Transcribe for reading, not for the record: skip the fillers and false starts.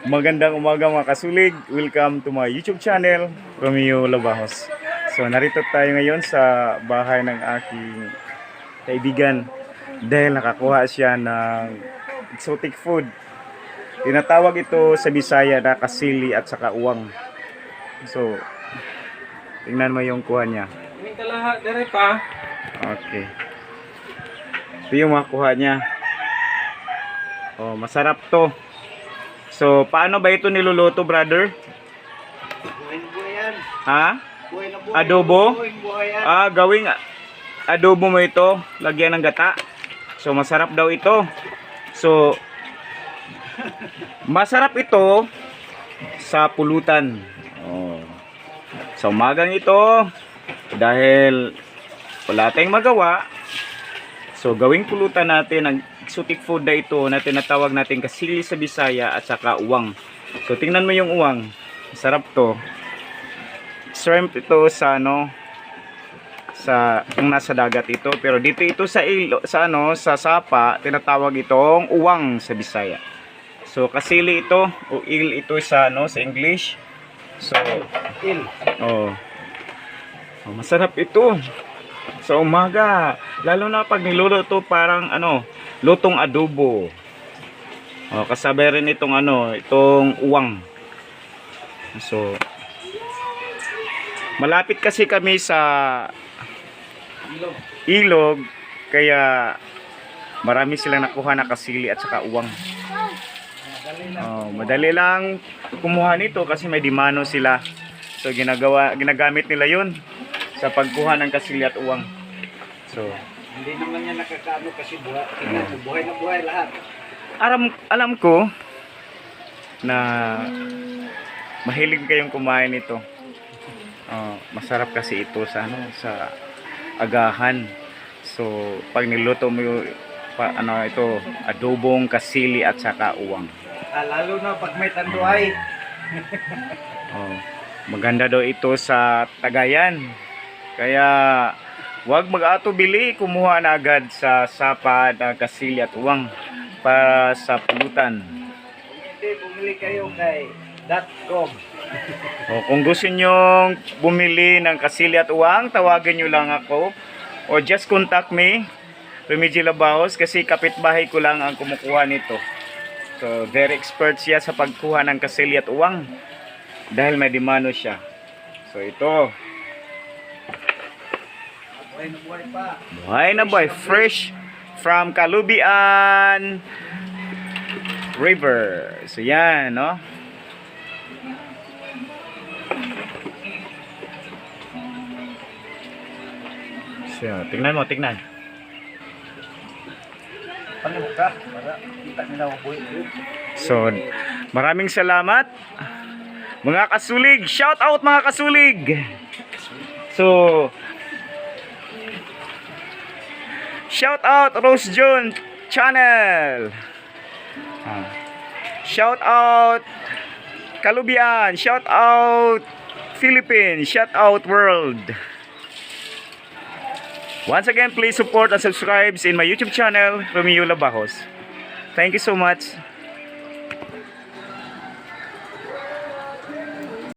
Magandang umaga mga kasulig. Welcome to my YouTube channel, Romeo Labahos. So narito tayo ngayon sa bahay ng aking kaibigan dahil nakakuha siya ng exotic food. Tinatawag ito sa Bisaya na kasili at saka uwang. So tingnan mo yung kuha niya. May kalahat dire pa. Okay. Ito yung makuha niya. Oh, masarap to. So, paano ba ito niluluto, brother? Buhay yan. Ha? Buhay na buhay. Adobo? Buhay yan. Gawing adobo mo ito, lagyan ng gata. So, masarap daw ito. So, masarap ito sa pulutan. Oh. Sa umagang ito, dahil wala tayong magawa, so gawing pulutan natin ang exotic food na ito na tinatawag natin kasili sa Bisaya at saka uwang. So tingnan mo yung uwang. Sarap to. Shrimp ito sa sa yung nasa dagat ito, pero dito ito sa sa sapa tinatawag itong uwang sa Bisaya. So kasili ito o il ito sa sa English. So Il. oh. Masarap ito. Sa umaga, lalo na pag niluluto parang lutong adobo. Kasabay rin itong itong uwang. So malapit kasi kami sa ilog, kaya marami silang nakuha na kasili at saka uwang. Madali lang kumuha nito kasi may dimano sila. So ginagamit nila 'yun sa pagkuha ng kasili at uwang. So Hindi naman yan nakakaano kasi buhay na buhay lahat. alam ko na mahilig kayong kumain nito. Masarap kasi ito sa sa agahan. So pag niluto mo ito adobong kasili at saka uwang. Lalo na pag may tanduay. Maganda daw ito sa Tagayan. Kaya wag mag-atubili, kumuha na agad sa sapa na kasili at uwang para sa pulutan. Hindi, bumili kayo kay .com. Kung gusto nyong bumili ng kasili at uwang, tawagan nyo lang ako o just contact me, Remigio Labahos, kasi kapitbahay ko lang ang kumukuha nito. So very expert siya sa pagkuha ng kasili at uwang dahil may dimano siya. So ito, Buhay na buhay pa. buhay na buhay, fresh from Kalubian River. So yan, no? So, tingnan mo, tingnan. Paano ka? Para kita nila ang buhay. So, maraming salamat mga kasulig. Shout out mga kasulig. So, shout out Rose June channel. Shout out Kalubian, shout out Philippines, shout out world. Once again, please support and subscribe in my YouTube channel, Romeo Labahos. Thank you so much.